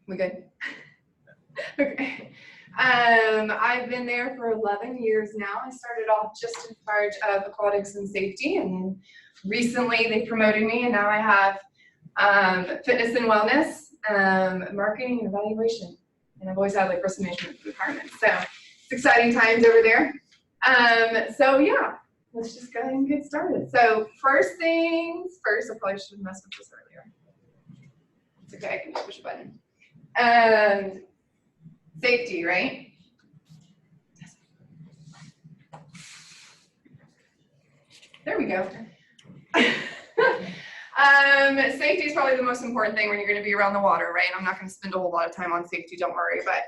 We good? Okay. I've been there for 11 years now. I started off just in charge of aquatics and safety, and recently they promoted me, and now I have fitness and wellness, marketing and evaluation, and I've always had like risk management requirements. So it's exciting times over there. So yeah, let's just go ahead and get started. So first things first, I probably should have messed with this earlier. It's okay, I can just push a button. Safety, right? There we go. Safety is probably the most important thing when you're going to be around the water, right? I'm not going to spend a whole lot of time on safety, don't worry, but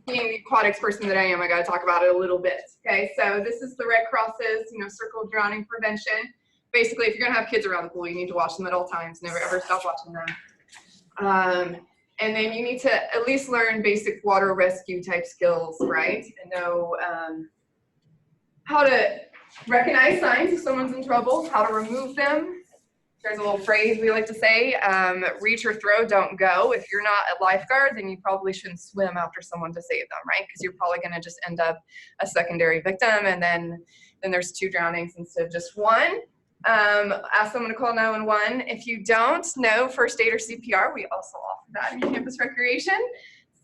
being the aquatics person that I am, I got to talk about it a little bit. Okay, so this is the Red Cross's, Circle of Drowning Prevention. Basically, if you're going to have kids around the pool, you need to watch them at all times. Never ever stop watching them. And then you need to at least learn basic water rescue type skills, right? And know how to recognize signs if someone's in trouble, how to remove them. There's a little phrase we like to say, reach or throw, don't go. If you're not a lifeguard, then you probably shouldn't swim after someone to save them, right? Because you're probably going to just end up a secondary victim, and then there's 2 drownings instead of just 1. Ask someone to call 911. If you don't know first aid or CPR, we also offer that in campus recreation.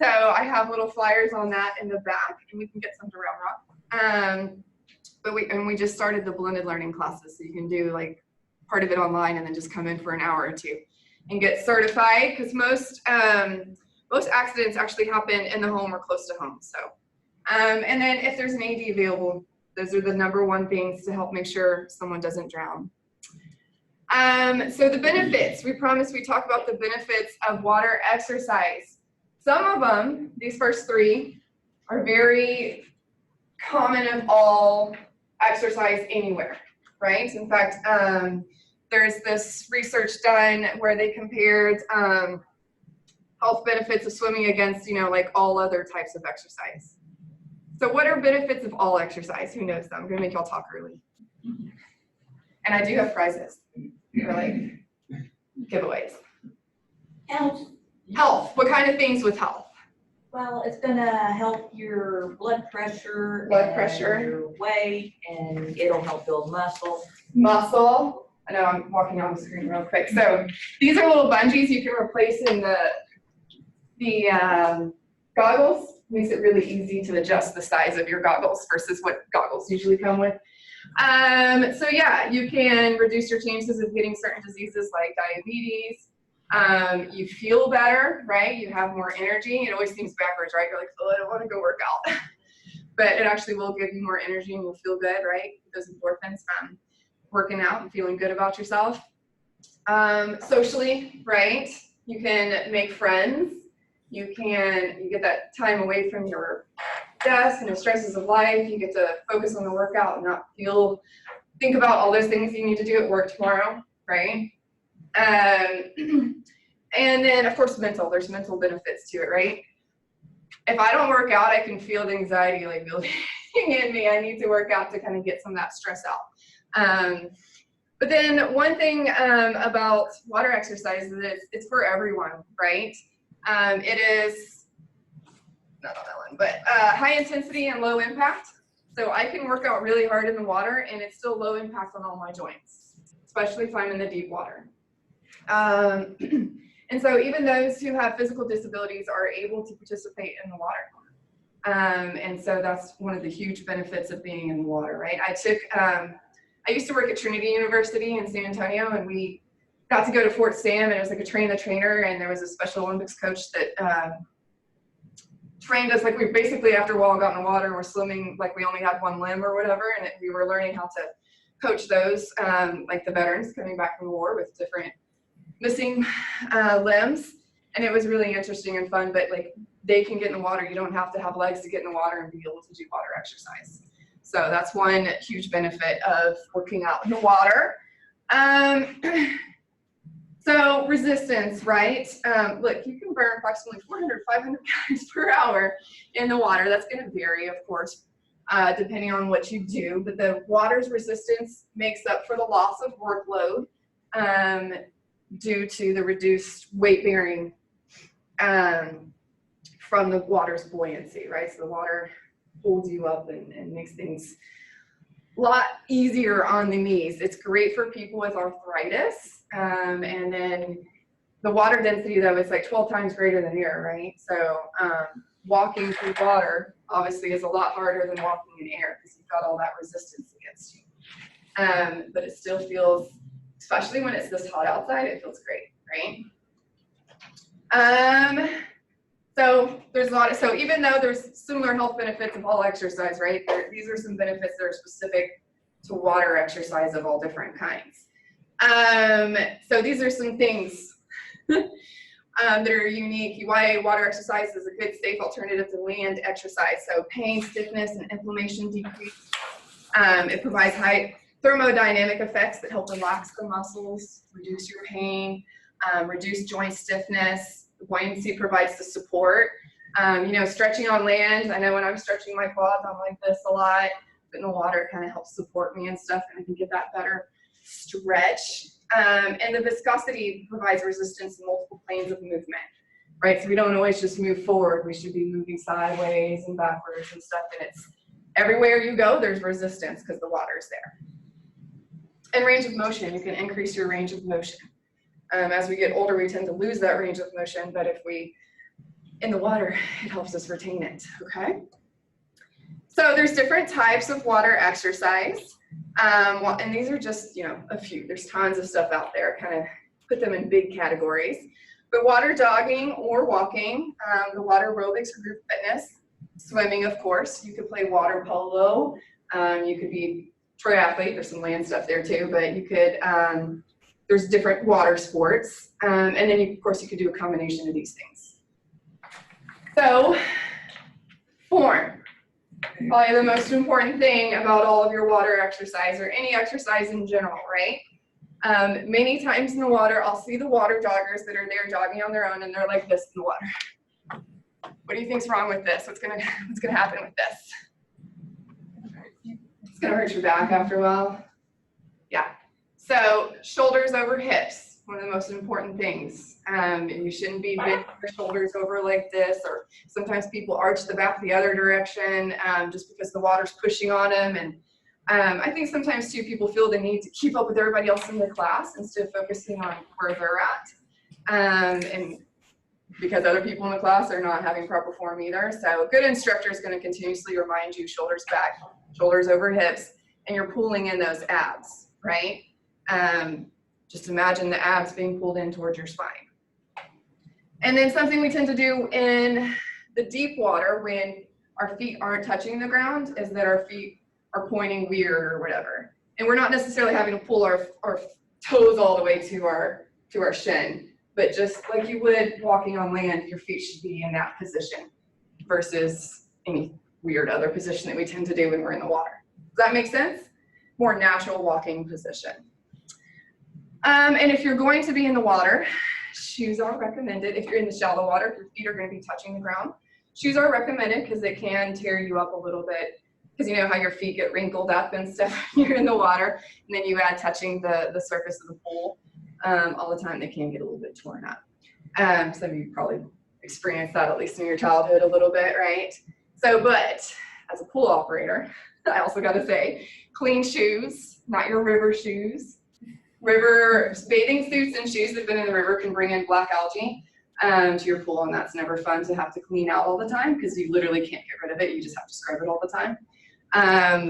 So I have little flyers on that in the back, and we can get some to Round Rock. But we just started the blended learning classes, so you can do like part of it online and then just come in for an hour or 2 and get certified, because most accidents actually happen in the home or close to home. So and then if there's an AD available, those are the #1 things to help make sure someone doesn't drown. So the benefits, we promised we talk about the benefits of water exercise. Some of them, these first 3, are very common of all exercise anywhere, right? In fact, there's this research done where they compared health benefits of swimming against, like all other types of exercise. So what are benefits of all exercise? Who knows them? I'm gonna make y'all talk early. And I do have prizes for like giveaways. Health. Health, what kind of things with health? Well, it's gonna help your blood pressure, your weight, and it'll help build muscle. Muscle. I know I'm walking on the screen real quick. So these are little bungees you can replace in the goggles. Makes it really easy to adjust the size of your goggles versus what goggles usually come with. So yeah, you can reduce your chances of getting certain diseases like diabetes. You feel better, right? You have more energy. It always seems backwards, right? You're like, oh, I don't want to go work out. But it actually will give you more energy and you'll feel good, right? Those endorphins from working out and feeling good about yourself. Socially, right? You can make friends. You get that time away from your desk and the stresses of life. You get to focus on the workout and not think about all those things you need to do at work tomorrow, right? And then of course there's mental benefits to it, right? If I don't work out, I can feel the anxiety like building in me. I need to work out to kind of get some of that stress out. But then one thing about water exercise is it's for everyone, right? It is, not on that one, but high intensity and low impact. So I can work out really hard in the water and it's still low impact on all my joints, especially if I'm in the deep water. And so even those who have physical disabilities are able to participate in the water. And so that's one of the huge benefits of being in the water, right? I used to work at Trinity University in San Antonio, and we got to go to Fort Sam, and it was like a train the trainer, and there was a Special Olympics coach that trained us. Like we basically, after a while, got in the water and we're swimming like we only had one limb or whatever, and we were learning how to coach those, like the veterans coming back from the war with different missing limbs. And it was really interesting and fun, but like they can get in the water. You don't have to have legs to get in the water and be able to do water exercise. So that's one huge benefit of working out in the water. So resistance, right? Look, you can burn approximately 400, 500 calories per hour in the water. That's going to vary, of course, depending on what you do. But the water's resistance makes up for the loss of workload. due to the reduced weight bearing from the water's buoyancy, right? So the water holds you up and makes things a lot easier on the knees. It's great for people with arthritis. And then the water density though is like 12 times greater than air, right? So walking through water obviously is a lot harder than walking in air because you've got all that resistance against you. But it still feels, especially when it's this hot outside, it feels great, right? So there's a lot of, so even though there's similar health benefits of all exercise, right? These are some benefits that are specific to water exercise of all different kinds. So these are some things that are unique. Why water exercise is a good, safe alternative to land exercise. So pain, stiffness, and inflammation decrease. It provides high thermodynamic effects that help relax the muscles, reduce your pain, reduce joint stiffness. Buoyancy provides the support. You know, stretching on land, I know when I'm stretching my quads, I'm like this a lot, but in the water it kind of helps support me and stuff, and I can get that better stretch. And the viscosity provides resistance in multiple planes of movement, right? So we don't always just move forward. We should be moving sideways and backwards and stuff, and it's everywhere you go, there's resistance because the water's there. And range of motion, you can increase your range of motion. As we get older, we tend to lose that range of motion, but if we, in the water, it helps us retain it, okay? So there's different types of water exercise. And these are just, you know, a few. There's tons of stuff out there, kind of put them in big categories. But water jogging or walking, the water aerobics or group fitness, swimming, of course. You could play water polo. You could be triathlete. There's some land stuff there too, but you could, there's different water sports. And then, of course, you could do a combination of these things. So, form. Probably the most important thing about all of your water exercise or any exercise in general, right? Many times in the water, I'll see the water joggers that are there jogging on their own and they're like this in the water. What do you think's wrong with this? What's gonna happen with this? It's gonna hurt your back after a while. Yeah. So shoulders over hips, one of the most important things. You shouldn't be bending your shoulders over like this, or sometimes people arch the back the other direction just because the water's pushing on them. And I think sometimes too, people feel the need to keep up with everybody else in the class instead of focusing on where they're at. And because other people in the class are not having proper form either. So a good instructor is going to continuously remind you shoulders back, shoulders over hips, and you're pulling in those abs, right? Just imagine the abs being pulled in towards your spine. And then something we tend to do in the deep water when our feet aren't touching the ground is that our feet are pointing weird or whatever. And we're not necessarily having to pull our toes all the way to our shin, but just like you would walking on land, your feet should be in that position versus any weird other position that we tend to do when we're in the water. Does that make sense? More natural walking position. And if you're going to be in the water, shoes are recommended. If you're in the shallow water, if your feet are going to be touching the ground, shoes are recommended because it can tear you up a little bit. Because you know how your feet get wrinkled up and stuff when you're in the water, and then you add touching the surface of the pool all the time, they can get a little bit torn up. Some of you probably experienced that at least in your childhood a little bit, right? So, but as a pool operator, I also got to say, clean shoes, not your river shoes. River bathing suits and shoes that have been in the river can bring in black algae to your pool, and that's never fun to have to clean out all the time because you literally can't get rid of it. You just have to scrub it all the time.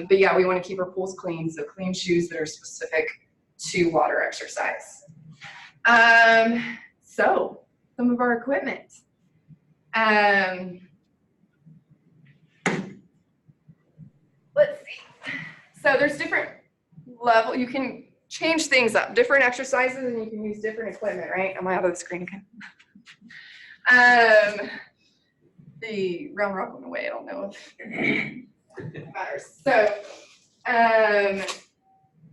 But yeah, we want to keep our pools clean, so clean shoes that are specific to water exercise. So some of our equipment. Let's see. So there's different level. You can change things up, different exercises, and you can use different equipment, right? Am I out of the screen again? The round rock went away. I don't know if it matters. So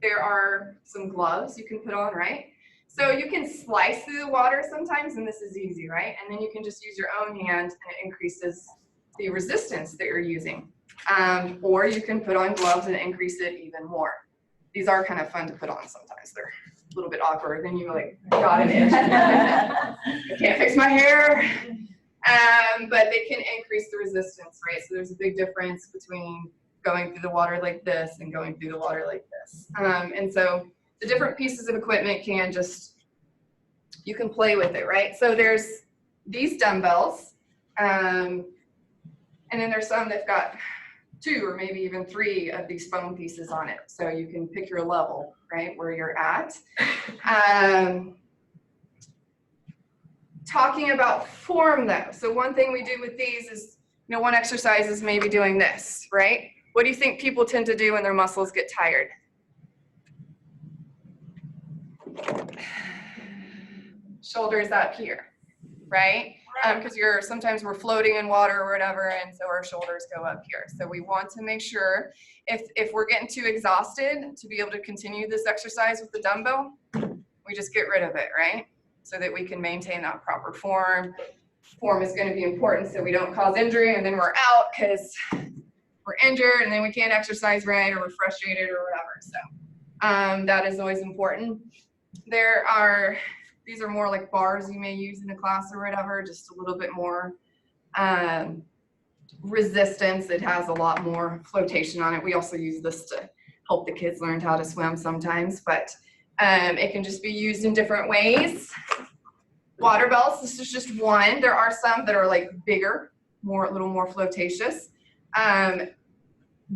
there are some gloves you can put on, right? So you can slice through the water sometimes, and this is easy, right? And then you can just use your own hand, and it increases the resistance that you're using. Or you can put on gloves and increase it even more. These are kind of fun to put on sometimes. They're little bit awkward. Then you like got an itch. I can't fix my hair. But they can increase the resistance, right? So there's a big difference between going through the water like this and going through the water like this. And so the different pieces of equipment can just, you can play with it, right? So there's these dumbbells, and then there's some that've got 2 or maybe even 3 of these foam pieces on it. So you can pick your level, right, where you're at. Talking about form though. So one thing we do with these is, one exercise is maybe doing this, right? What do you think people tend to do when their muscles get tired? Shoulders up here, right? Because sometimes we're floating in water or whatever, and so our shoulders go up here. So we want to make sure if we're getting too exhausted to be able to continue this exercise with the dumbbell, we just get rid of it, right? So that we can maintain that proper form. Form is going to be important so we don't cause injury and then we're out because we're injured and then we can't exercise right or we're frustrated or whatever. So that is always important. These are more like bars you may use in a class or whatever, just a little bit more resistance. It has a lot more flotation on it. We also use this to help the kids learn how to swim sometimes, but it can just be used in different ways. Water belts, this is just one. There are some that are like bigger, a little more flotatious. I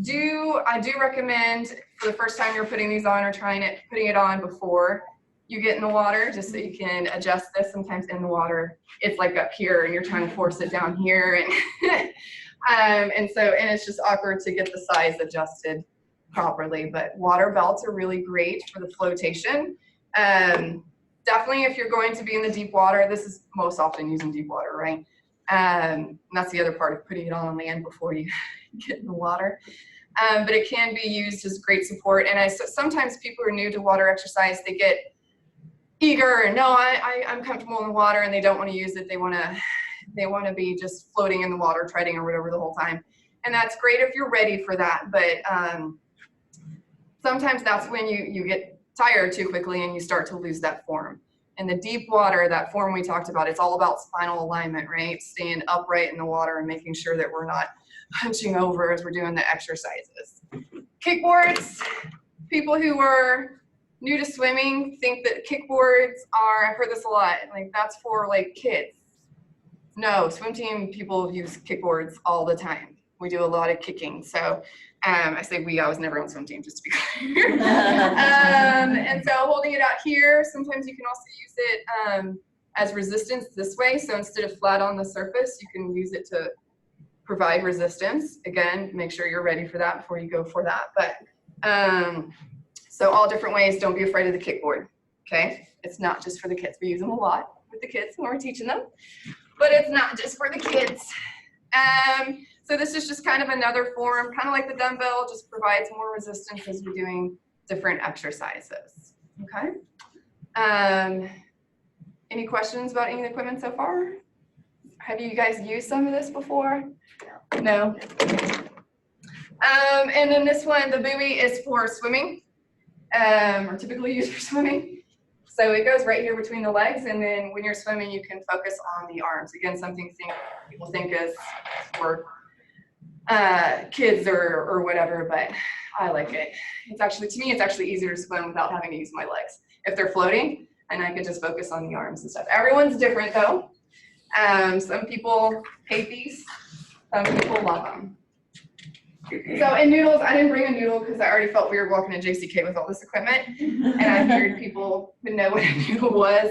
do recommend for the first time you're putting these on or putting it on before you get in the water, just so you can adjust this. Sometimes in the water, it's like up here and you're trying to force it down here. And it's just awkward to get the size adjusted properly, but water belts are really great for the flotation. Definitely if you're going to be in the deep water, this is most often used in deep water, right? And that's the other part of putting it on land before you get in the water. But it can be used as great support. And sometimes people who are new to water exercise, they get eager and no, I'm comfortable in the water, and they don't want to use it. They want to be just floating in the water, treading or whatever the whole time. And that's great if you're ready for that. But sometimes that's when you get tired too quickly and you start to lose that form. In the deep water, that form we talked about, it's all about spinal alignment, right? Staying upright in the water and making sure that we're not hunching over as we're doing the exercises. Kickboards, people who are new to swimming think that kickboards I've heard this a lot, like that's for like kids. No, swim team people use kickboards all the time. We do a lot of kicking. So I say I was never on swim team, just to be clear. And so holding it out here, sometimes you can also use it as resistance this way. So instead of flat on the surface, you can use it to provide resistance. Again, make sure you're ready for that before you go for that. But so all different ways, don't be afraid of the kickboard, okay? It's not just for the kids. We use them a lot with the kids when we're teaching them, but it's not just for the kids. So this is just kind of another form, kind of like the dumbbell, just provides more resistance as we're doing different exercises, okay? Any questions about any of the equipment so far? Have you guys used some of this before? No? And then this one, the buoy, is for swimming, or typically used for swimming. So it goes right here between the legs, and then when you're swimming, you can focus on the arms. Again, something people think is for kids or whatever, but I like it. It's actually, to me, it's actually easier to swim without having to use my legs. If they're floating, and I can just focus on the arms and stuff. Everyone's different though. Some people hate these, some people love them. So in noodles, I didn't bring a noodle because I already felt weird walking to JCK with all this equipment, and I figured people would know what a noodle was.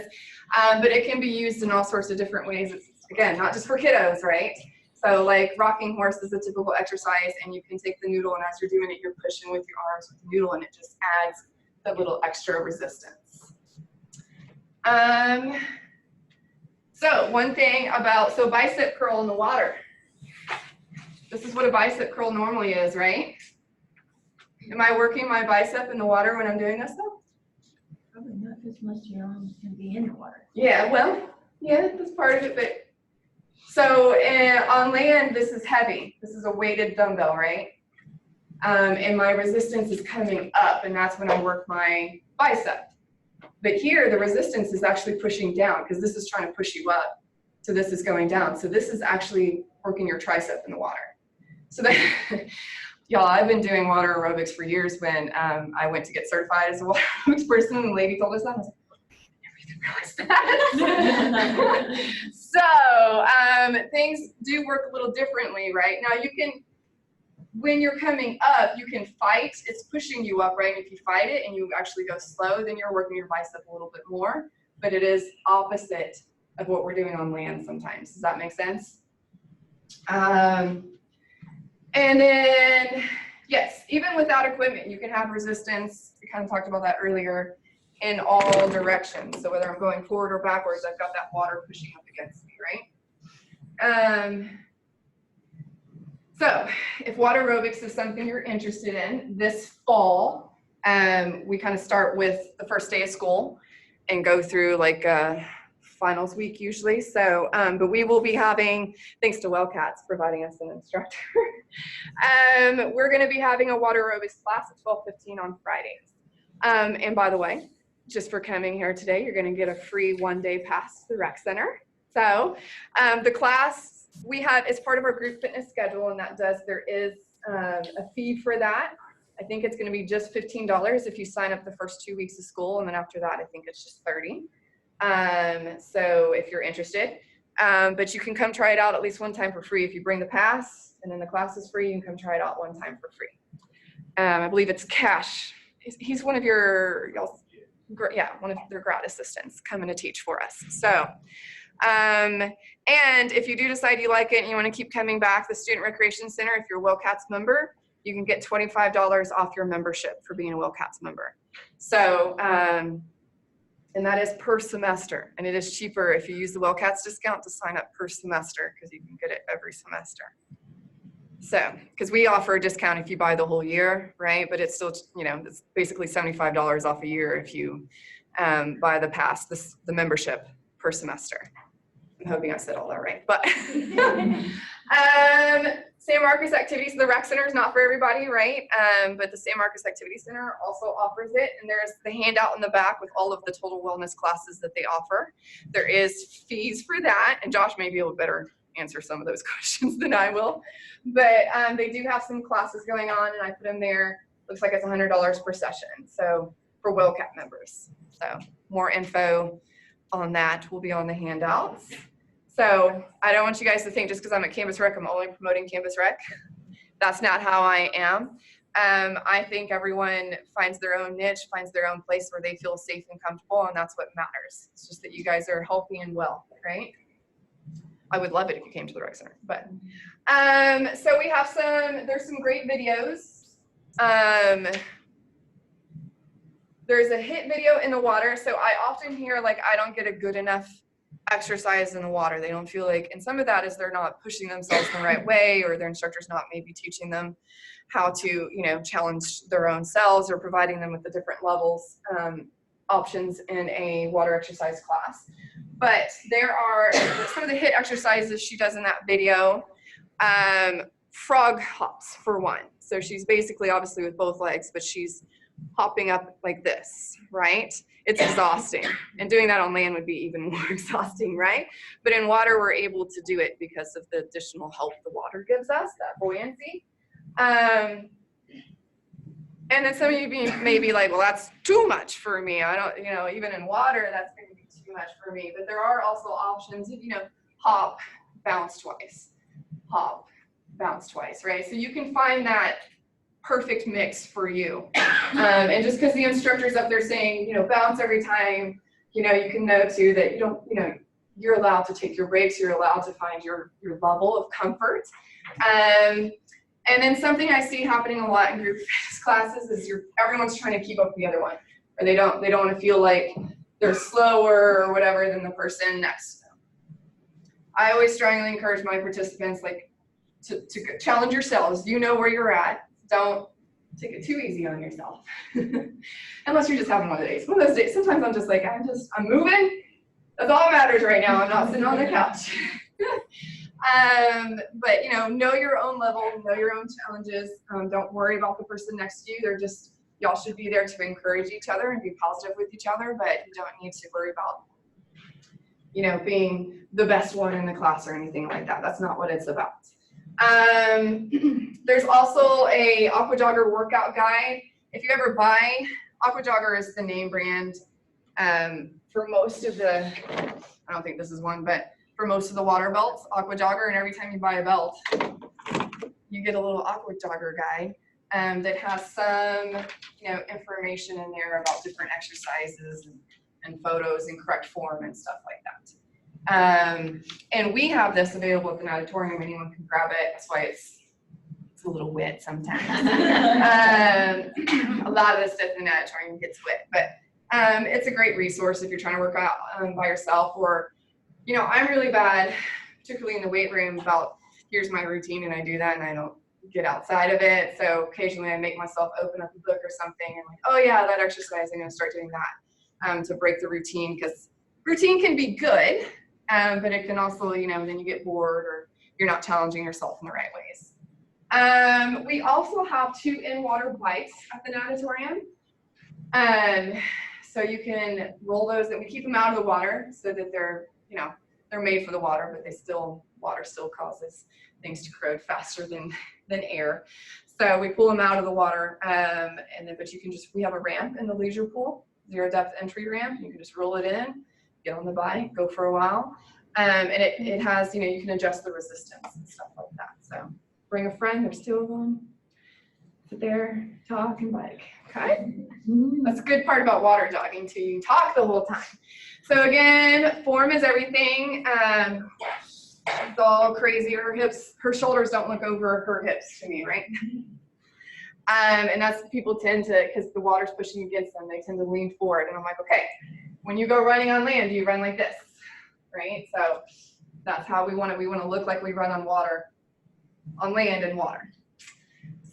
But it can be used in all sorts of different ways. It's, again, not just for kiddos, right? So like rocking horse is a typical exercise, and you can take the noodle, and as you're doing it, you're pushing with your arms with the noodle, and it just adds a little extra resistance. So one thing about, bicep curl in the water. This is what a bicep curl normally is, right? Am I working my bicep in the water when I'm doing this though? Probably not, because most of your arms can be in the water. Yeah, well, yeah, that's part of it, but so on land, this is heavy. This is a weighted dumbbell, right? And my resistance is coming up, and that's when I work my bicep. But here, the resistance is actually pushing down because this is trying to push you up. So this is going down. So this is actually working your tricep in the water. So that, y'all, I've been doing water aerobics for years. When I went to get certified as a water aerobics person, and the lady told us that, I was like, I never even realized that. So things do work a little differently, right? Now you can, when you're coming up, you can fight. It's pushing you up, right? If you fight it and you actually go slow, then you're working your bicep a little bit more. But it is opposite of what we're doing on land sometimes. Does that make sense? And then, yes, even without equipment, you can have resistance. We kind of talked about that earlier, in all directions. So whether I'm going forward or backwards, I've got that water pushing up against me, right? So if water aerobics is something you're interested in, this fall, we kind of start with the first day of school and go through like finals week usually. So, but we will be having, thanks to Wellcats providing us an instructor, we're going to be having a water aerobics class at 12:15 on Fridays. And by the way, just for coming here today, you're going to get a free one-day pass to the rec center. So the class we have is part of our group fitness schedule, and there is a fee for that. I think it's going to be just $15 if you sign up the first 2 weeks of school, and then after that, I think it's just $30. So if you're interested, but you can come try it out at least one time for free if you bring the pass, and then the class is free. You can come try it out one time for free. I believe it's Cash. He's one of your, one of their grad assistants coming to teach for us. So, and if you do decide you like it and you want to keep coming back, the Student Recreation Center, if you're a Wellcats member, you can get $25 off your membership for being a Wellcats member. So, and that is per semester, and it is cheaper if you use the Wellcats discount to sign up per semester because you can get it every semester. So, because we offer a discount if you buy the whole year, right? But it's still, it's basically $75 off a year if you buy the pass, the membership per semester. I'm hoping I said all that right. But San Marcos Activities, the rec center is not for everybody, right? But the San Marcos Activity Center also offers it. And there's the handout in the back with all of the total wellness classes that they offer. There is fees for that. And Josh may be able to better answer some of those questions than I will. But they do have some classes going on, and I put them there. Looks like it's $100 per session. So for WellCat members. So more info on that will be on the handouts. So I don't want you guys to think just because I'm at Campus Rec, I'm only promoting Campus Rec. That's not how I am. I think everyone finds their own niche, finds their own place where they feel safe and comfortable, and that's what matters. It's just that you guys are healthy and well, right? I would love it if you came to the rec center, but so we have there's some great videos. There's a HIIT video in the water. So I often hear like, I don't get a good enough exercise in the water. They don't feel like, and some of that is they're not pushing themselves in the right way, or their instructor's not maybe teaching them how to, challenge their own selves, or providing them with the different levels, options in a water exercise class. But there are some of the HIIT exercises she does in that video. Frog hops for one. So she's basically obviously with both legs, but she's hopping up like this, right? It's exhausting. And doing that on land would be even more exhausting, right? But in water, we're able to do it because of the additional help the water gives us, that buoyancy. And then some of you may be like, well, that's too much for me. I don't, even in water, that's going to be too much for me. But there are also options of, hop, bounce twice, hop, bounce twice, right? So you can find that perfect mix for you. And just because the instructor's up there saying, bounce every time, you can know too that you don't, you're allowed to take your breaks. You're allowed to find your level of comfort. And then something I see happening a lot in group fitness classes is everyone's trying to keep up with the other one, or they don't want to feel like they're slower or whatever than the person next to them. I always strongly encourage my participants to challenge yourselves. You know where you're at. Don't take it too easy on yourself. Unless you're just having one of the days. One of those days, sometimes I'm just like, I'm moving. That's all that matters right now. I'm not sitting on the couch. But know your own level, know your own challenges. Don't worry about the person next to you. They're just Y'all should be there to encourage each other and be positive with each other, but you don't need to worry about, you know, being the best one in the class or anything like that. That's not what it's about. There's also a Aqua Jogger workout guide. If you ever buy, Aqua Jogger is the name brand for most of the, I don't think this is one, but for most of the water belts, Aqua Jogger, and every time you buy a belt, you get a little Aqua Jogger guide that has some, you know, information in there about different exercises and photos in correct form and stuff like that. And we have this available at the natatorium. Anyone can grab it. That's why it's a little wet sometimes. A lot of the stuff in the natatorium gets wet, but it's a great resource if you're trying to work out by yourself, or, you know, I'm really bad, particularly in the weight room, about here's my routine and I do that and I don't get outside of it. So occasionally I make myself open up a book or something and like, oh yeah, that exercise, I'm gonna start doing that to break the routine, because routine can be good, but it can also, you know, then you get bored or you're not challenging yourself in the right ways. We also have 2 in-water bikes at the natatorium. So you can roll those, and we keep them out of the water so that they're, you know, they're made for the water, but water still causes things to corrode faster than air. So we pull them out of the water, and then, but you can just, we have a ramp in the leisure pool, 0 depth entry ramp. You can just roll it in, get on the bike, go for a while. And it has, you know, you can adjust the resistance and stuff like that. So bring a friend, there's 2 of them. Sit there, talk, and bike. Okay? That's a good part about water jogging too. You can talk the whole time. So again, form is everything. It's all crazy. Her shoulders don't look over her hips to me, right? And that's, people tend to, because the water's pushing against them, they tend to lean forward. And I'm like, okay, when you go running on land, you run like this, right? So that's how we want to look like we run on water, on land and water.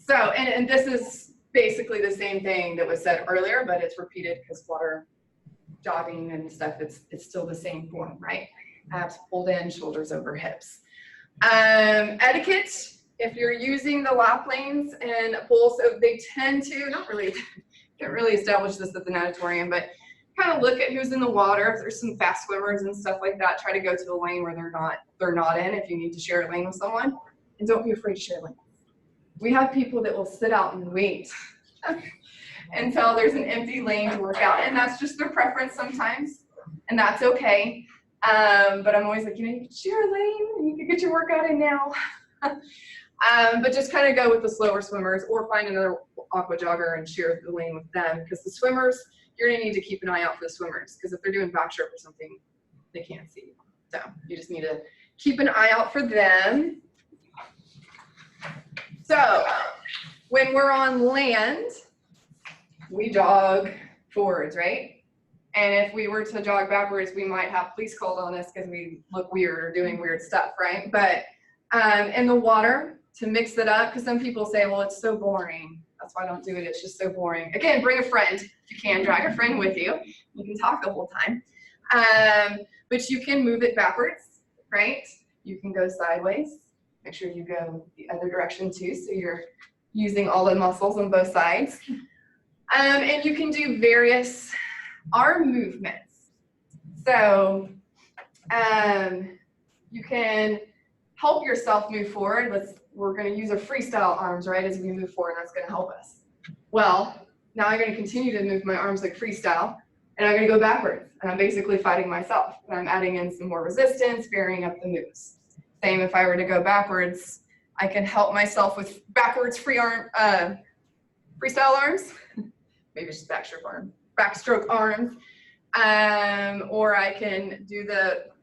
So, and this is basically the same thing that was said earlier, but it's repeated because water jogging and stuff, it's still the same form, right? Abs pulled in, shoulders over hips. Etiquette, if you're using the lap lanes and a pool, so they tend to, can't really establish this at the natatorium, but kind of look at who's in the water. If there's some fast swimmers and stuff like that, try to go to the lane where they're not in if you need to share a lane with someone. And don't be afraid to share lanes. We have people that will sit out and wait until there's an empty lane to work out, and that's just their preference sometimes, and that's okay. But I'm always like, you know, you can share a lane and you can get your workout in now. But just kind of go with the slower swimmers, or find another Aqua Jogger and share the lane with them, because the swimmers, you're gonna need to keep an eye out for the swimmers, because if they're doing backstroke or something, they can't see you. So you just need to keep an eye out for them. So when we're on land, we jog forwards, right? And if we were to jog backwards, we might have police called on us because we look weird or doing weird stuff, right? But in the water, to mix it up, because some people say, well, it's so boring. That's why I don't do it. It's just so boring. Again, bring a friend. If you can, drag a friend with you. You can talk the whole time. But you can move it backwards, right? You can go sideways. Make sure you go the other direction too, so you're using all the muscles on both sides. And you can do various arm movements. So you can help yourself move forward. We're going to use our freestyle arms, right, as we move forward, and that's going to help us. Well, now I'm going to continue to move my arms like freestyle, and I'm going to go backwards, and I'm basically fighting myself, and I'm adding in some more resistance, varying up the moves. Same if I were to go backwards, I can help myself with backwards freestyle arms, maybe just backstroke arms, or I can do the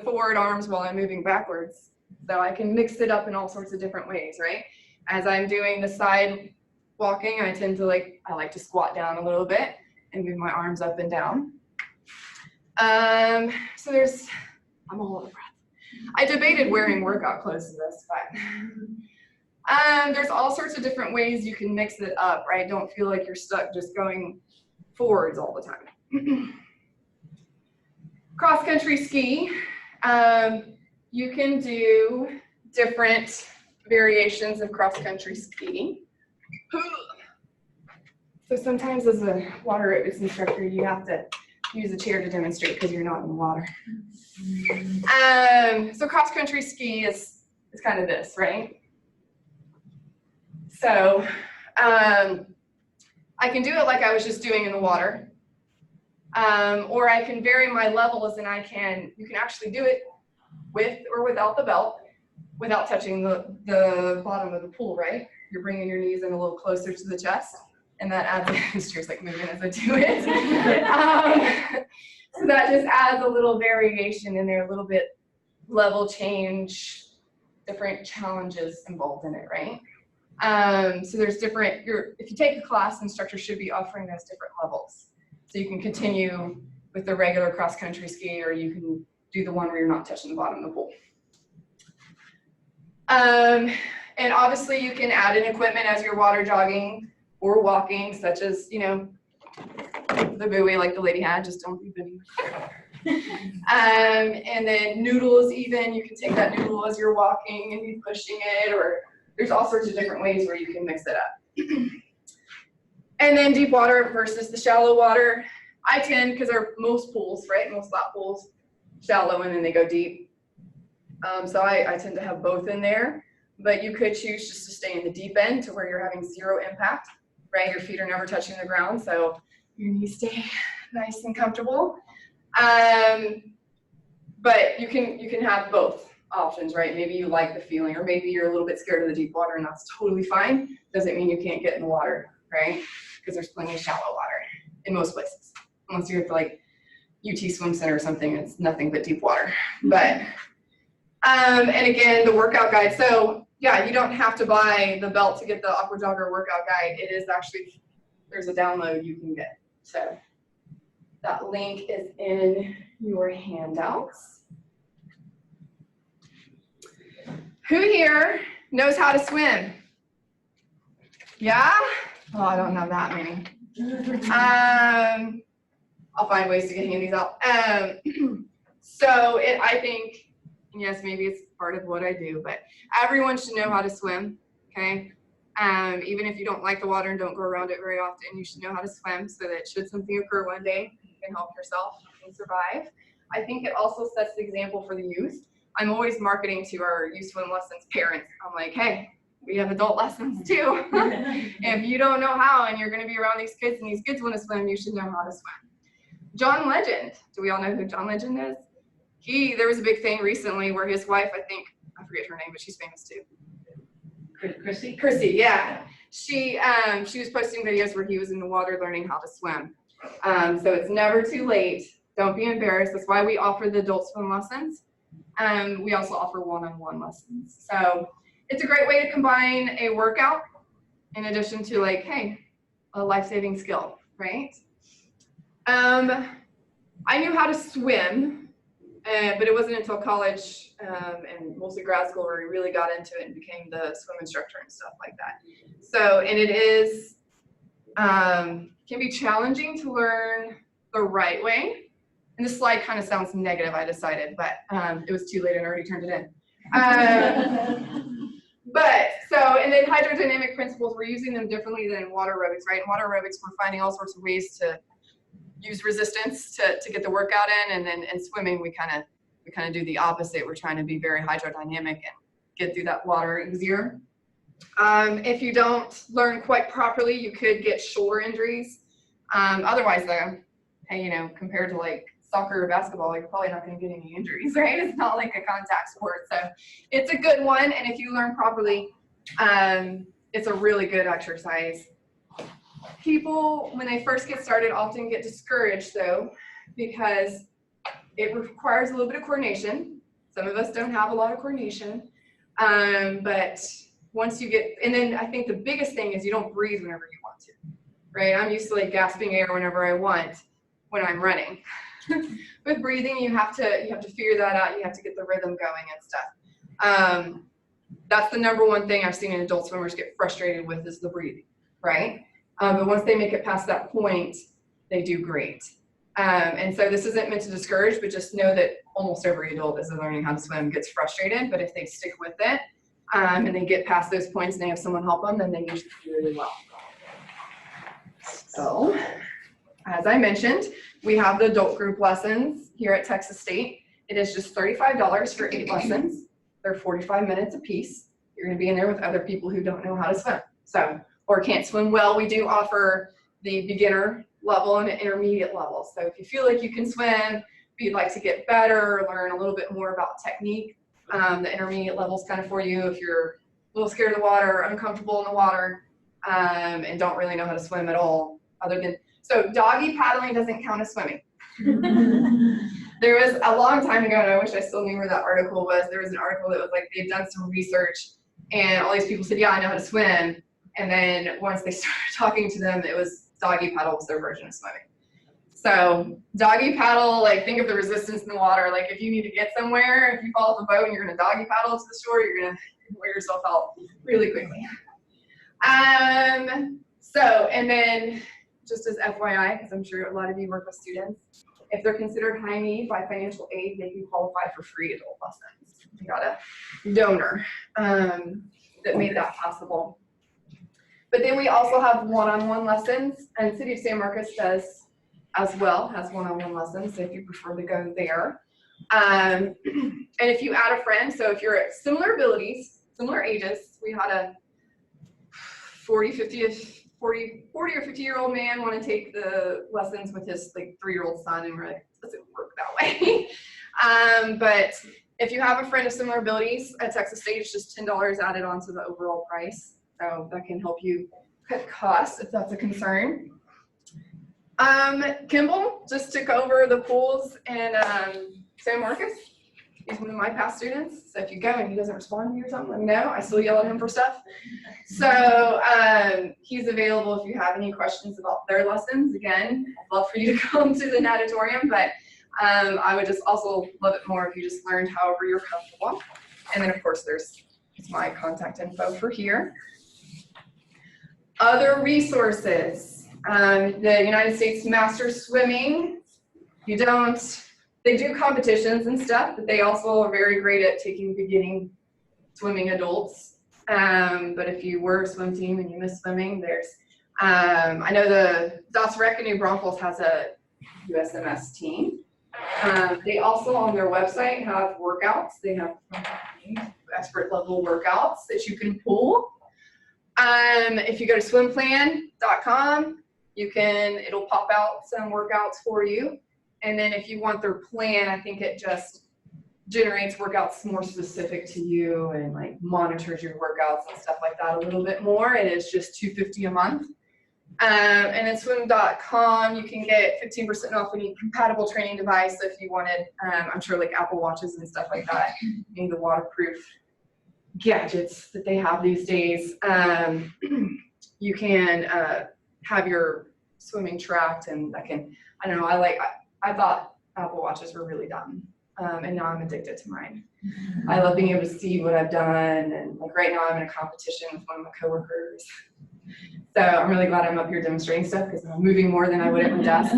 forward arms while I'm moving backwards. So I can mix it up in all sorts of different ways, right? As I'm doing the side walking, I like to squat down a little bit and move my arms up and down. So I'm all out of breath. I debated wearing workout clothes to this, but there's all sorts of different ways you can mix it up, right? Don't feel like you're stuck just going forwards all the time. Cross country ski, you can do different variations of cross country ski. So sometimes as a water aerobics instructor, you have to use a chair to demonstrate because you're not in the water. So cross country ski is kind of this, right? So I can do it like I was just doing in the water. Or I can vary my levels and you can actually do it with or without the belt, without touching the bottom of the pool, right? You're bringing your knees in a little closer to the chest, and that adds, this chair's like moving as I do it. So that just adds a little variation in there, a little bit level change, different challenges involved in it, right? So there's different, if you take a class, instructor should be offering those different levels. So you can continue with the regular cross-country ski, or you can do the one where you're not touching the bottom of the pool. And obviously you can add in equipment as you're water jogging or walking, such as, you know, the buoy like the lady had, just don't be bending. And then noodles even, you can take that noodle as you're walking and be pushing it, or there's all sorts of different ways where you can mix it up. And then deep water versus the shallow water. I tend, because most pools, right, most lap pools, shallow and then they go deep. So I tend to have both in there, but you could choose just to stay in the deep end to where you're having zero impact, right? Your feet are never touching the ground, so your knees stay nice and comfortable. But you can have both options, right? Maybe you like the feeling, or maybe you're a little bit scared of the deep water, and that's totally fine. Doesn't mean you can't get in the water, right? Because there's plenty of shallow water in most places, unless you're at like UT Swim Center or something. It's nothing but deep water. But and again, the workout guide. So yeah, you don't have to buy the belt to get the Aqua Jogger workout guide. It is actually, there's a download you can get. So that link is in your handouts. Who here knows how to swim? Yeah? Oh, I don't have that many. I'll find ways to get handies out. So I think, yes, maybe it's part of what I do, but everyone should know how to swim, okay? Even if you don't like the water and don't go around it very often, you should know how to swim so that should something occur one day, you can help yourself and survive. I think it also sets the example for the youth. I'm always marketing to our youth swim lessons parents. I'm like, hey, we have adult lessons too. If you don't know how and you're gonna be around these kids and these kids wanna swim, you should know how to swim. John Legend, do we all know who John Legend is? There was a big thing recently where his wife, I forget her name, but she's famous too. Chrissy? Chrissy, yeah. She was posting videos where he was in the water learning how to swim. So it's never too late. Don't be embarrassed. That's why we offer the adult swim lessons. We also offer one-on-one lessons. So it's a great way to combine a workout in addition to like, hey, a life-saving skill, right? I knew how to swim, but it wasn't until college and mostly grad school where we really got into it and became the swim instructor and stuff like that. So, and it is, can be challenging to learn the right way. And this slide kind of sounds negative, I decided, but it was too late and I already turned it in. And then hydrodynamic principles, we're using them differently than in water aerobics, right? In water aerobics, we're finding all sorts of ways to use resistance to get the workout in, and then in swimming, we kind of do the opposite. We're trying to be very hydrodynamic and get through that water easier. If you don't learn quite properly, you could get shoulder injuries. Otherwise though, hey, you know, compared to like soccer or basketball, you're probably not going to get any injuries, right? It's not like a contact sport. So it's a good one. And if you learn properly, it's a really good exercise. People, when they first get started, often get discouraged though, because it requires a little bit of coordination. Some of us don't have a lot of coordination. But once you get, and then I think the biggest thing is you don't breathe whenever you want to, right? I'm used to like gasping air whenever I want when I'm running. With breathing, you have to figure that out. You have to get the rhythm going and stuff. That's the number one thing I've seen in adult swimmers get frustrated with is the breathing, right? But once they make it past that point, they do great. And so this isn't meant to discourage, but just know that almost every adult as they're learning how to swim gets frustrated, but if they stick with it and they get past those points and they have someone help them, then they usually do really well. So, as I mentioned, we have the adult group lessons here at Texas State. It is just $35 for 8 lessons. They're 45 minutes apiece. You're going to be in there with other people who don't know how to swim, or can't swim well. We do offer the beginner level and an intermediate level. So if you feel like you can swim, if you'd like to get better, learn a little bit more about technique, the intermediate level is kind of for you. If you're a little scared of the water, uncomfortable in the water, and don't really know how to swim at all, so doggy paddling doesn't count as swimming. There was a long time ago, and I wish I still knew where that article was. There was an article that was like they'd done some research, and all these people said, "Yeah, I know how to swim." And then once they started talking to them, it was doggy paddle was their version of swimming. So doggy paddle, like think of the resistance in the water. Like if you need to get somewhere, if you fall off the boat and you're gonna doggy paddle to the shore, you're gonna wear yourself out really quickly. And then just as FYI, because I'm sure a lot of you work with students, if they're considered high need by financial aid, they can qualify for free adult lessons. We got a donor that made that possible. But then we also have one-on-one lessons, and City of San Marcos does as well, has one-on-one lessons, so if you prefer to go there. And if you add a friend, so if you're at similar abilities, similar ages, we had a 40 or 50-year-old man want to take the lessons with his like 3-year-old son, and we're like, it doesn't work that way. But if you have a friend of similar abilities at Texas State, it's just $10 added onto the overall price. So that can help you cut costs if that's a concern. Kimball just took over the pools in San Marcos. He's one of my past students. So if you go and he doesn't respond to you or something, let me know. I still yell at him for stuff. So he's available if you have any questions about their lessons. Again, I'd love for you to come to the natatorium, but I would just also love it more if you just learned however you're comfortable. And then of course there's my contact info for here. Other resources, the United States Masters Swimming, they do competitions and stuff, but they also are very great at taking beginning swimming adults. But if you were a swim team and you miss swimming, there's, I know the Das Revenue Broncos has a USMS team. They also on their website have workouts. They have expert level workouts that you can pull. If you go to swimplan.com, it'll pop out some workouts for you. And then if you want their plan, I think it just generates workouts more specific to you and like monitors your workouts and stuff like that a little bit more. It is just $250 a month. And then swim.com, you can get 15% off any compatible training device. So if you wanted, I'm sure like Apple Watches and stuff like that, any of the waterproof gadgets that they have these days, you can have your swimming tracked, and that can, I don't know, I thought Apple Watches were really dumb, and now I'm addicted to mine. I love being able to see what I've done, and like right now I'm in a competition with one of my coworkers. So I'm really glad I'm up here demonstrating stuff because I'm moving more than I would at my desk.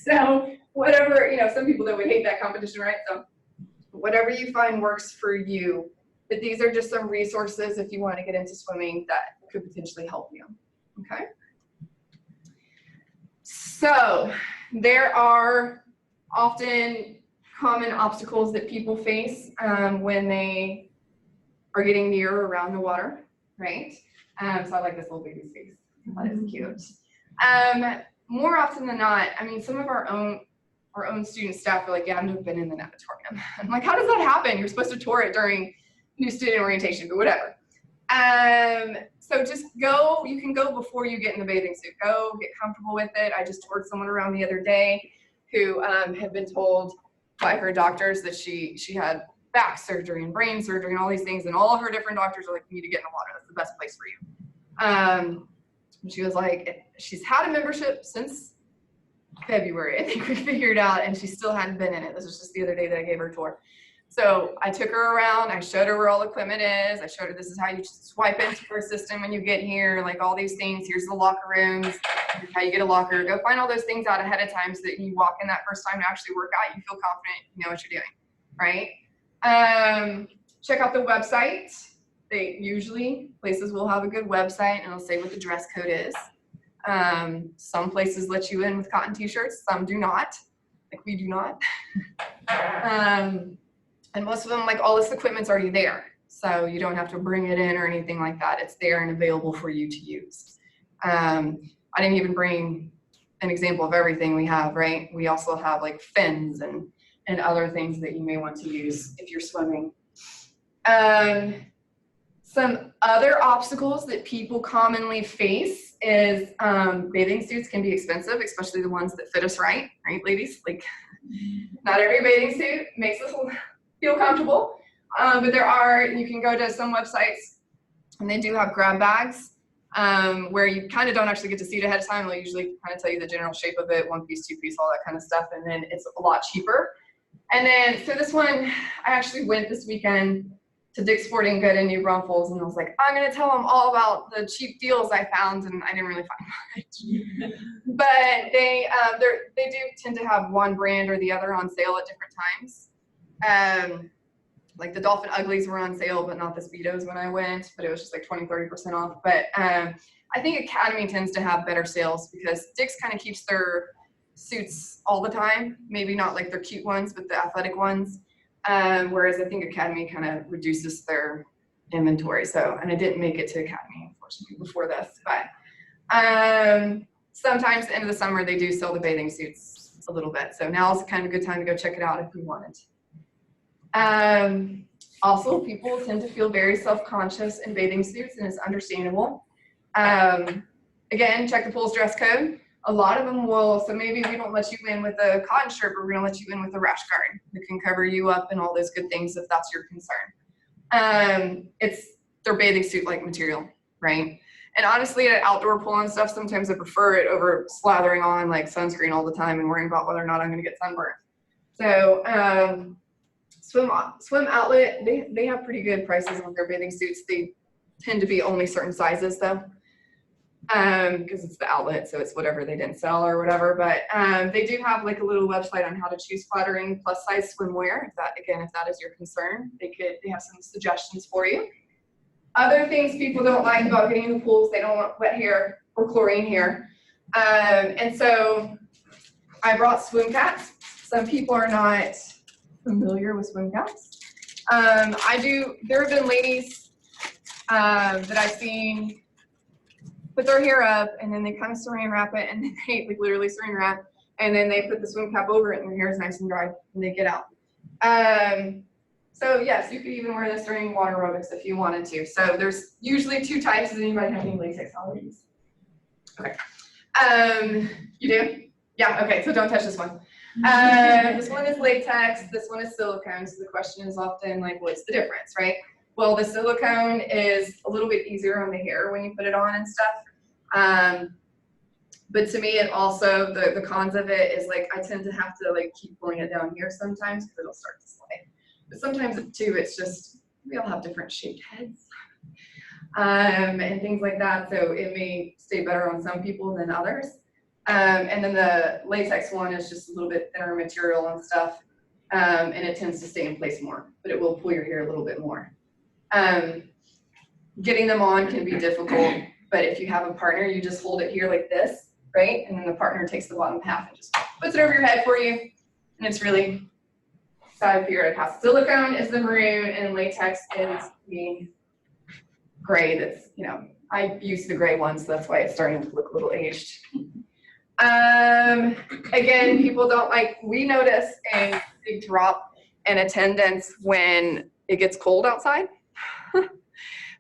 So whatever, some people that would hate that competition, right? So whatever you find works for you. But these are just some resources if you want to get into swimming that could potentially help you. Okay. So there are often common obstacles that people face when they are getting near or around the water, right? So I like this little baby's face. That is cute. More often than not, I mean, some of our own student staff are like, yeah, I've never been in the natatorium. I'm like, how does that happen? You're supposed to tour it during new student orientation, but whatever. So just go, you can go before you get in the bathing suit. Go get comfortable with it. I just toured someone around the other day who had been told by her doctors that she had back surgery and brain surgery and all these things, and all of her different doctors are like, you need to get in the water. That's the best place for you. She was like, she's had a membership since February, I think we figured out, and she still hadn't been in it. This was just the other day that I gave her a tour. So I took her around, I showed her where all the equipment is, I showed her this is how you swipe into her system when you get here, like all these things, here's the locker rooms, here's how you get a locker, go find all those things out ahead of time so that you walk in that first time to actually work out, you feel confident, you know what you're doing, right? Check out the website. usually places will have a good website and it'll say what the dress code is. Some places let you in with cotton t-shirts, some do not, like we do not. And most of them, like all this equipment's already there. So you don't have to bring it in or anything like that. It's there and available for you to use. I didn't even bring an example of everything we have, right? We also have like fins and other things that you may want to use if you're swimming. Some other obstacles that people commonly face is bathing suits can be expensive, especially the ones that fit us right, ladies? Like, not every bathing suit makes us feel comfortable, but you can go to some websites and they do have grab bags where you kind of don't actually get to see it ahead of time. They'll usually kind of tell you the general shape of it, 1 piece, 2 piece, all that kind of stuff, and then it's a lot cheaper. And then, so this one, I actually went this weekend to Dick's Sporting Good in New Braunfels, and I was like, I'm gonna tell them all about the cheap deals I found, and I didn't really find much. But they do tend to have one brand or the other on sale at different times. Like the Dolphin Uglies were on sale, but not the Speedos when I went, but it was just like 20–30% off. But I think Academy tends to have better sales because Dick's kind of keeps their suits all the time, maybe not like their cute ones, but the athletic ones. Whereas I think Academy kind of reduces their inventory. So, and I didn't make it to Academy, unfortunately, before this, but sometimes at the end of the summer, they do sell the bathing suits a little bit. So now is kind of a good time to go check it out if you wanted. Also, people tend to feel very self-conscious in bathing suits, and it's understandable. Again, check the pool's dress code. A lot of them will, so maybe we don't let you in with a cotton shirt, but we're gonna let you in with a rash guard that can cover you up and all those good things if that's your concern. It's their bathing suit-like material, right? And honestly, at outdoor pool and stuff, sometimes I prefer it over slathering on like sunscreen all the time and worrying about whether or not I'm gonna get sunburned. So Swim Outlet, they have pretty good prices on their bathing suits. They tend to be only certain sizes though. Because it's the outlet, so it's whatever they didn't sell or whatever, but they do have like a little website on how to choose flattering plus size swimwear. If that is your concern, they have some suggestions for you. Other things people don't like about getting in the pools, they don't want wet hair or chlorine hair, and so I brought swim caps. Some people are not familiar with swim caps. There have been ladies that I've seen put their hair up and then they kind of saran wrap it, and then they like literally saran wrap, and then they put the swim cap over it and their hair is nice and dry and they get out. So yes, you could even wear this during water aerobics if you wanted to. So there's usually 2 types. Does anybody have any latex allergies? Okay. You do? Yeah, okay, so don't touch this one. This one is latex, this one is silicone. So the question is often like, what's the difference, right? Well, the silicone is a little bit easier on the hair when you put it on and stuff. But to me, it also, the cons of it is like, I tend to have to like keep pulling it down here sometimes because it'll start to slide. But sometimes too, it's just, we all have different shaped heads and things like that. So it may stay better on some people than others. And then the latex one is just a little bit thinner material and stuff. And it tends to stay in place more, but it will pull your hair a little bit more. Getting them on can be difficult, but if you have a partner, you just hold it here like this, right? And then the partner takes the bottom half and just puts it over your head for you. And it's really side period pass. Silicone is the maroon and latex is the gray. That's, I use the gray ones, so that's why it's starting to look a little aged. Again, people don't like, we notice a big drop in attendance when it gets cold outside.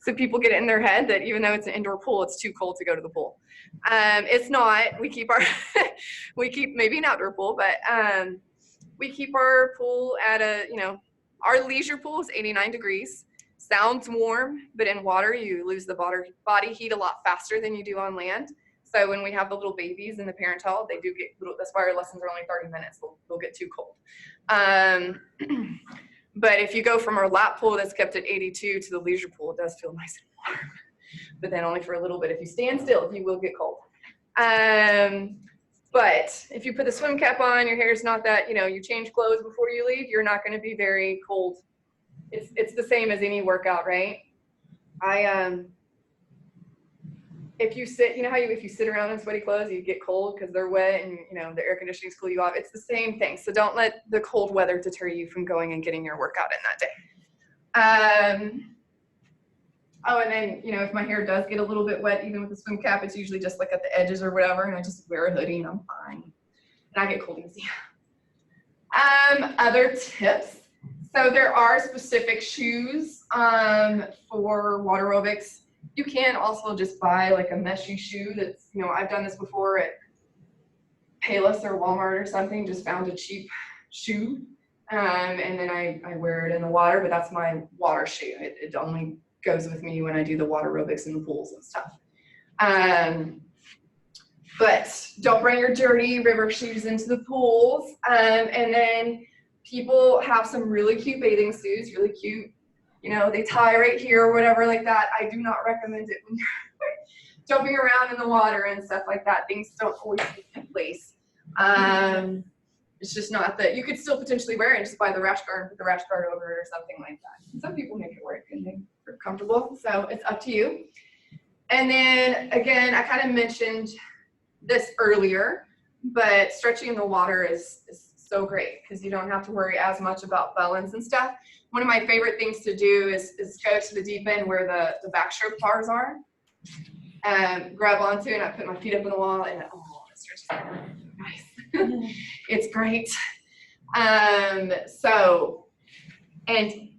So people get it in their head that even though it's an indoor pool, it's too cold to go to the pool. It's not. We keep maybe an outdoor pool, but we keep our pool at our leisure pool is 89 degrees. Sounds warm, but in water, you lose the body heat a lot faster than you do on land. So when we have the little babies in the parent hall, they do get that's why our lessons are only 30 minutes. They'll get too cold. But if you go from our lap pool that's kept at 82 to the leisure pool, it does feel nice and warm, but then only for a little bit. If you stand still, you will get cold. But if you put the swim cap on, your hair is not that, you change clothes before you leave, you're not going to be very cold. It's the same as any workout, right? If you sit, you know how if you sit around in sweaty clothes, you get cold because they're wet and the air conditioning's cool you off. It's the same thing. So don't let the cold weather deter you from going and getting your workout in that day. Oh, and then, if my hair does get a little bit wet, even with the swim cap, it's usually just like at the edges or whatever, and I just wear a hoodie and I'm fine. And I get cold easy. Other tips. So there are specific shoes for water aerobics. You can also just buy like a meshy shoe that's, I've done this before at Payless or Walmart or something, just found a cheap shoe. And then I wear it in the water, but that's my water shoe. It only goes with me when I do the water aerobics in the pools and stuff. But don't bring your dirty river shoes into the pools. And then people have some really cute bathing suits, really cute. They tie right here or whatever like that. I do not recommend it when you're jumping around in the water and stuff like that. Things don't always fit in place. It's just not that. You could still potentially wear it and just buy the rash guard and put the rash guard over it or something like that. Some people make it work and they're comfortable, so it's up to you. And then again, I kind of mentioned this earlier, but stretching in the water is so great because you don't have to worry as much about balance and stuff. One of my favorite things to do is go to the deep end where the backstroke bars are, grab onto, and I put my feet up on the wall, and it stretches out. Nice. It's great. And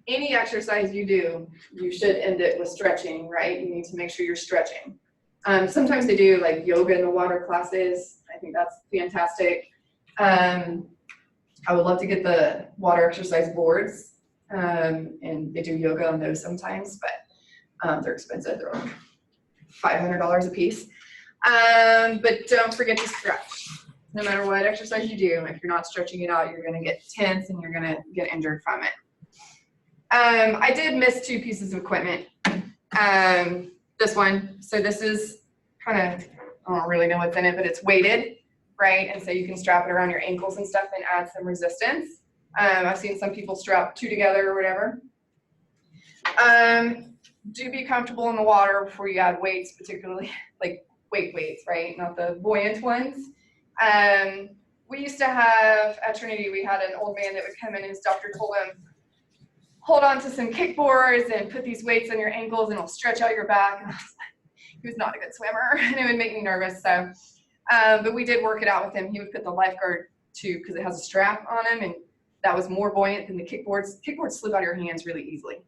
any exercise you do, you should end it with stretching, right? You need to make sure you're stretching. Sometimes they do like yoga in the water classes. I think that's fantastic. I would love to get the water exercise boards, and they do yoga on those sometimes, but they're expensive. They're like $500 a piece. But don't forget to stretch. No matter what exercise you do, if you're not stretching it out, you're going to get tense and you're going to get injured from it. I did miss 2 pieces of equipment. This one, so this is kind of, I don't really know what's in it, but it's weighted, right? And so you can strap it around your ankles and stuff and add some resistance. I've seen some people strap 2 together or whatever. Do be comfortable in the water before you add weights, particularly like weights, right? Not the buoyant ones. We used to have, at Trinity, we had an old man that would come in and his doctor told him, hold on to some kickboards and put these weights on your ankles and it'll stretch out your back. And I was like, he was not a good swimmer and it would make me nervous. So, but we did work it out with him. He would put the lifeguard tube because it has a strap on him, and that was more buoyant than the kickboards. Kickboards slip out of your hands really easily.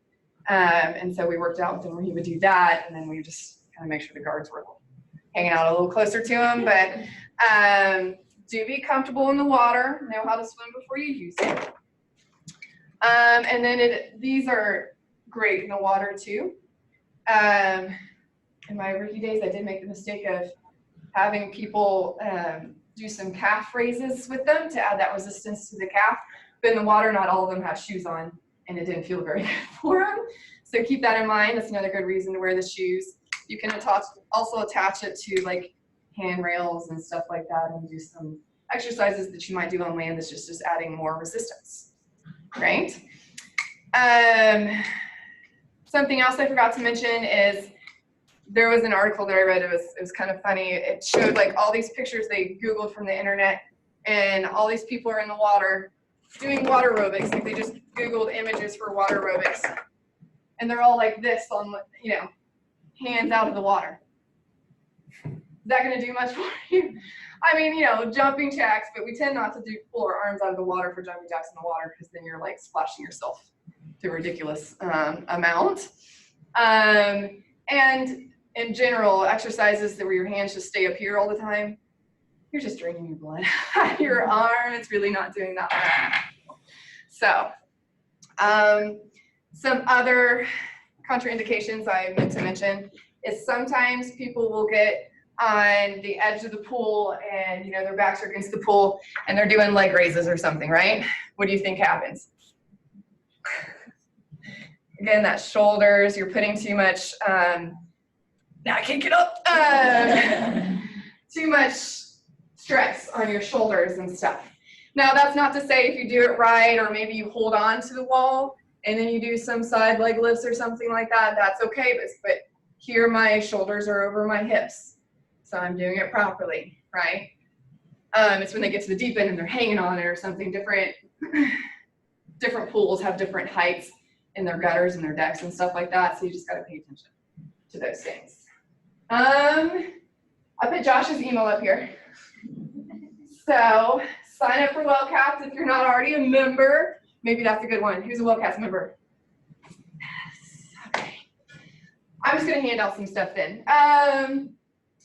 And so we worked out with him where he would do that, and then we just kind of make sure the guards were hanging out a little closer to him. But do be comfortable in the water, know how to swim before you use it. And then these are great in the water too. In my rookie days, I did make the mistake of having people do some calf raises with them to add that resistance to the calf. But in the water, not all of them have shoes on, and it didn't feel very good for them. So keep that in mind. That's another good reason to wear the shoes. You can also attach it to like handrails and stuff like that, and do some exercises that you might do on land that's just adding more resistance, right? Something else I forgot to mention is there was an article that I read. It was kind of funny. It showed like all these pictures they Googled from the internet, and all these people are in the water doing water aerobics. Like they just Googled images for water aerobics, and they're all like this on, hands out of the water. Is that going to do much for you? I mean, jumping jacks, but we tend not to pull our arms out of the water for jumping jacks in the water because then you're like splashing yourself to a ridiculous amount. And in general, exercises where your hands just stay up here all the time, you're just draining your blood out of your arm. It's really not doing that well. So, some other contraindications I meant to mention is sometimes people will get on the edge of the pool and their backs are against the pool and they're doing leg raises or something, right? What do you think happens? Again, that shoulders, you're putting too much, now I can't get up, too much stress on your shoulders and stuff. Now that's not to say if you do it right, or maybe you hold on to the wall and then you do some side leg lifts or something like that, that's okay. But here my shoulders are over my hips, so I'm doing it properly, right? It's when they get to the deep end and they're hanging on it or something different. Different pools have different heights in their gutters and their decks and stuff like that, so you just got to pay attention to those things. I put Josh's email up here. So sign up for WellCats if you're not already a member. Maybe that's a good one. Who's a WellCats member? Yes. Okay. I'm just going to hand out some stuff then.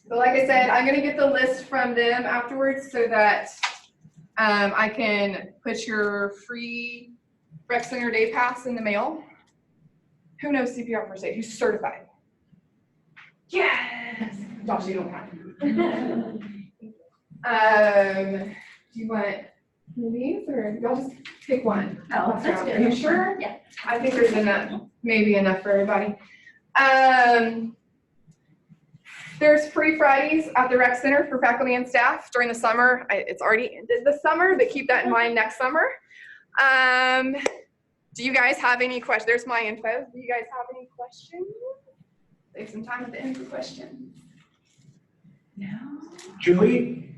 But like I said, I'm going to get the list from them afterwards so that I can put your free Rec Center Day Pass in the mail. Who knows CPR first aid? Who's certified? Yes! Josh, you don't have to. Do you want these or y'all just pick one? Oh, that's Are good. you sure? Yeah. I think there's enough, maybe enough for everybody. There's free Fridays at the Rec Center for faculty and staff during the summer. It's already ended this summer, but keep that in mind next summer. Do you guys have any questions? There's my info. Do you guys have any questions? Save some time at the end for questions. No? Julie?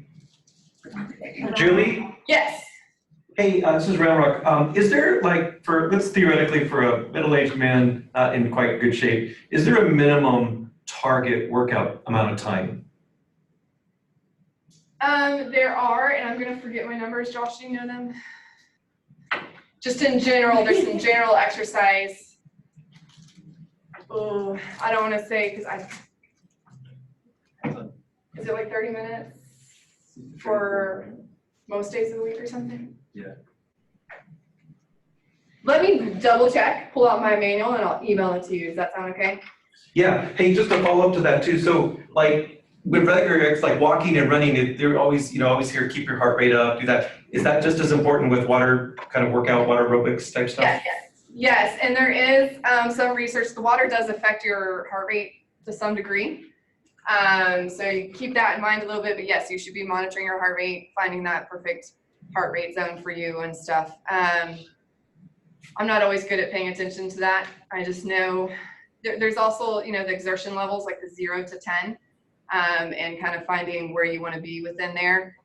Julie? Yes. Hey, this is Round Rock. Is there, like, let's theoretically, for a middle-aged man not in quite good shape, is there a minimum target workout amount of time? There are, and I'm gonna forget my numbers. Josh, do you know them? Just in general, there's some general exercise. Oh, I don't want to say because is it like 30 minutes for most days of the week or something? Yeah. Let me double check, pull out my manual, and I'll email it to you. Does that sound okay? Yeah. Hey, just to follow up to that too. So, like, with regular exercise, like walking and running, they're always, always here, keep your heart rate up, do that. Is that just as important with water kind of workout, water aerobics type stuff? Yes, yes, and there is some research. The water does affect your heart rate to some degree. So you keep that in mind a little bit, but yes, you should be monitoring your heart rate, finding that perfect heart rate zone for you and stuff. I'm not always good at paying attention to that. I just know there's also, the exertion levels, like the 0 to 10. And kind of finding where you want to be within there.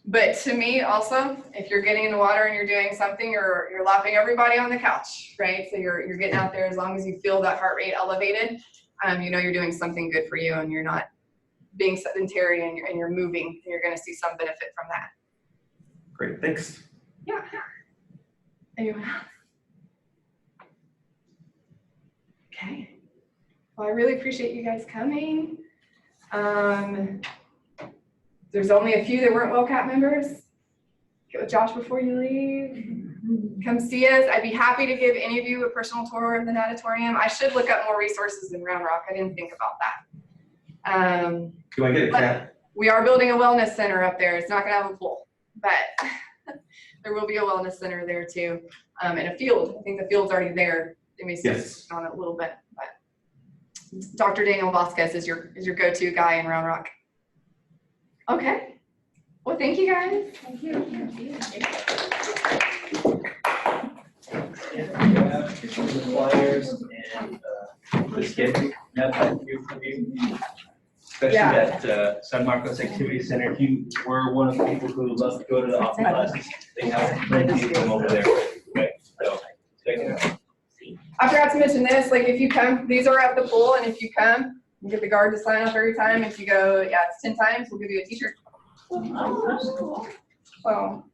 But to me also, if you're getting in the water and you're doing something, you're lapping everybody on the couch, right? So you're getting out there as long as you feel that heart rate elevated, you're doing something good for you and you're not being sedentary and you're moving, and you're going to see some benefit from that. Great, thanks. Yeah. Anyone else? Okay. Well, I really appreciate you guys coming. There's only a few that weren't WellCat members. Get with Josh before you leave. Come see us. I'd be happy to give any of you a personal tour of the natatorium. I should look up more resources in Round Rock. I didn't think about that. Do I get a cat? We are building a wellness center up there. It's not going to have a pool, but there will be a wellness center there too, and a field. I think the field's already there. They may still Yes. on it a little bit, but Dr. Daniel Vasquez is your go-to guy in Round Rock. Okay. Well, thank you guys. Thank you. The flyers and the schedule. Now, thank you for you. Especially at San Marcos Activity Center. If you were one of the people who love to go to the opera classes, they have plenty of them over there. Okay, so check it out. I forgot to mention this, like if you come, these are at the pool, and if you come, you get the guard to sign up every time. If you go, it's 10 times, we'll give you a t-shirt. So